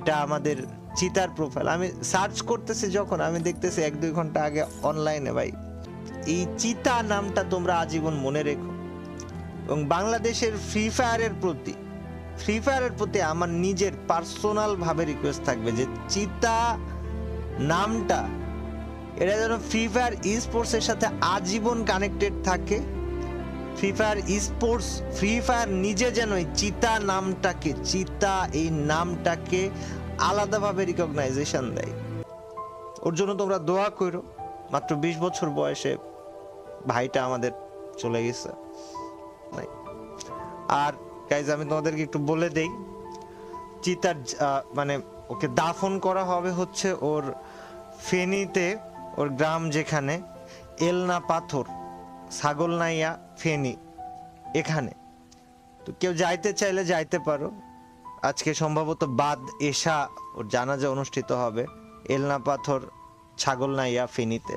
এটা আমাদের চিতার প্রোফাইল। আমি সার্চ করতেছি যখন, আমি দেখতেছি 1-2 ঘন্টা আগে অনলাইনে। ভাই, এই চিতা নামটা তোমরা আজীবন মনে রেখো। এবং বাংলাদেশের ফ্রি ফায়ারের প্রতি আমার নিজের পার্সোনাল ভাবে রিকোয়েস্ট থাকবে যে চিতা নামটা এটা যেন ফ্রি ফায়ার ই স্পোর্টস এর সাথে আজীবন কানেক্টেড থাকে। ফ্রি ফায়ার নিজে যেন এই চিতা এই নামটাকে আলাদাভাবে রিকগনাইজেশন দেয়। ওর জন্য তোমরা দোয়া করো। মাত্র 20 বছর বয়সে ভাইটা আমাদের চলে গেছে। আর গাইজ, আমি তোমাদেরকে একটু বলে দেই, চিতার মানে ওকে দাফন করা হবে হচ্ছে ওর ফেনীতে, ওর গ্রাম যেখানে এলনা পাথর, ছাগলনাইয়া, ফেনী, এখানে। তো কেউ যাইতে চাইলে যাইতে পারো। আজকে সম্ভবত বাদ এশা ওর জানাজা অনুষ্ঠিত হবে এলনা পাথর, ছাগলনাইয়া, ফেনীতে।